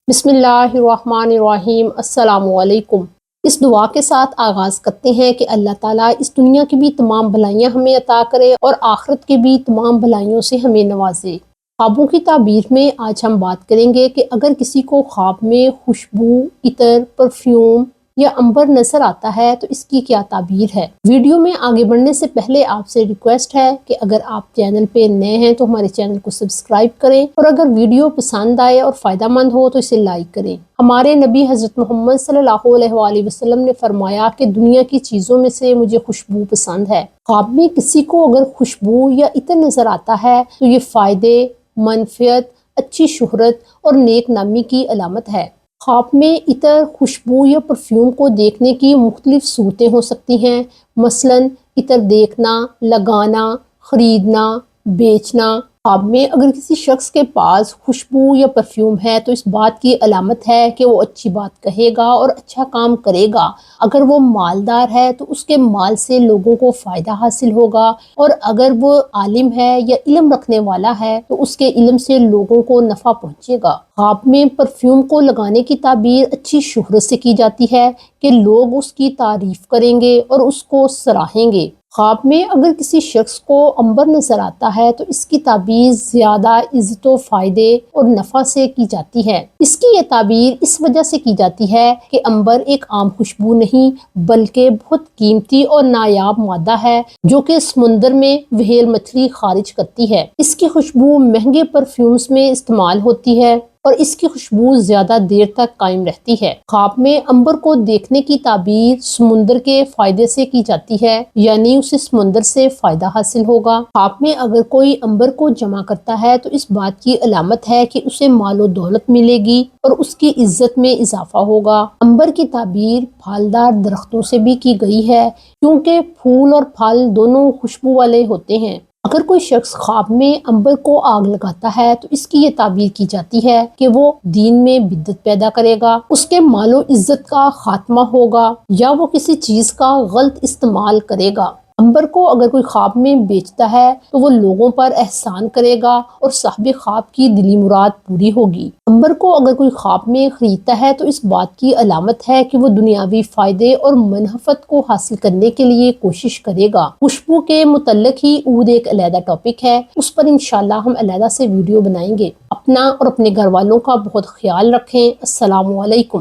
بسم اللہ الرحمن الرحیم۔ السلام علیکم۔ اس دعا کے ساتھ آغاز کرتے ہیں کہ اللہ تعالیٰ اس دنیا کی بھی تمام بھلائیاں ہمیں عطا کرے اور آخرت کی بھی تمام بھلائیوں سے ہمیں نوازے۔ خوابوں کی تعبیر میں آج ہم بات کریں گے کہ اگر کسی کو خواب میں خوشبو، عطر، پرفیوم یا عنبر نظر آتا ہے تو اس کی کیا تعبیر ہے۔ ویڈیو میں آگے بڑھنے سے پہلے آپ سے ریکویسٹ ہے کہ اگر آپ چینل پہ نئے ہیں تو ہمارے چینل کو سبسکرائب کریں، اور اگر ویڈیو پسند آئے اور فائدہ مند ہو تو اسے لائک کریں۔ ہمارے نبی حضرت محمد صلی اللہ علیہ وآلہ وسلم نے فرمایا کہ دنیا کی چیزوں میں سے مجھے خوشبو پسند ہے۔ خواب میں کسی کو اگر خوشبو یا عطر نظر آتا ہے تو یہ فائدے، منفعت، اچھی شہرت اور نیک نامی کی علامت ہے۔ خواب میں عطر، خوشبو یا پرفیوم کو دیکھنے کی مختلف صورتیں ہو سکتی ہیں، مثلاً عطر دیکھنا، لگانا، خریدنا، بیچنا۔ خواب میں اگر کسی شخص کے پاس خوشبو یا پرفیوم ہے تو اس بات کی علامت ہے کہ وہ اچھی بات کہے گا اور اچھا کام کرے گا۔ اگر وہ مالدار ہے تو اس کے مال سے لوگوں کو فائدہ حاصل ہوگا، اور اگر وہ عالم ہے یا علم رکھنے والا ہے تو اس کے علم سے لوگوں کو نفع پہنچے گا۔ خواب میں پرفیوم کو لگانے کی تعبیر اچھی شہرت سے کی جاتی ہے کہ لوگ اس کی تعریف کریں گے اور اس کو سراہیں گے۔ خواب میں اگر کسی شخص کو عنبر نظر آتا ہے تو اس کی تعبیر زیادہ عزت و فائدے اور نفع سے کی جاتی ہے۔ اس کی یہ تعبیر اس وجہ سے کی جاتی ہے کہ عنبر ایک عام خوشبو نہیں بلکہ بہت قیمتی اور نایاب مادہ ہے جو کہ سمندر میں وہیل مچھلی خارج کرتی ہے۔ اس کی خوشبو مہنگے پرفیومز میں استعمال ہوتی ہے اور اس کی خوشبو زیادہ دیر تک قائم رہتی ہے۔ خواب میں عنبر کو دیکھنے کی تعبیر سمندر کے فائدے سے کی جاتی ہے، یعنی اسے سمندر سے فائدہ حاصل ہوگا۔ خواب میں اگر کوئی عنبر کو جمع کرتا ہے تو اس بات کی علامت ہے کہ اسے مال و دولت ملے گی اور اس کی عزت میں اضافہ ہوگا۔ عنبر کی تعبیر پھالدار درختوں سے بھی کی گئی ہے کیونکہ پھول اور پھل دونوں خوشبو والے ہوتے ہیں۔ اگر کوئی شخص خواب میں عنبر کو آگ لگاتا ہے تو اس کی یہ تعبیر کی جاتی ہے کہ وہ دین میں بدعت پیدا کرے گا، اس کے مال و عزت کا خاتمہ ہوگا یا وہ کسی چیز کا غلط استعمال کرے گا۔ عنبر کو اگر کوئی خواب میں بیچتا ہے تو وہ لوگوں پر احسان کرے گا اور صاحب خواب کی دلی مراد پوری ہوگی۔ عنبر کو اگر کوئی خواب میں خریدتا ہے تو اس بات کی علامت ہے کہ وہ دنیاوی فائدے اور منفعت کو حاصل کرنے کے لیے کوشش کرے گا۔ خوشبو کے متعلق ہی عود ایک علیحدہ ٹاپک ہے، اس پر انشاءاللہ ہم علیحدہ سے ویڈیو بنائیں گے۔ اپنا اور اپنے گھر والوں کا بہت خیال رکھیں۔ السلام علیکم۔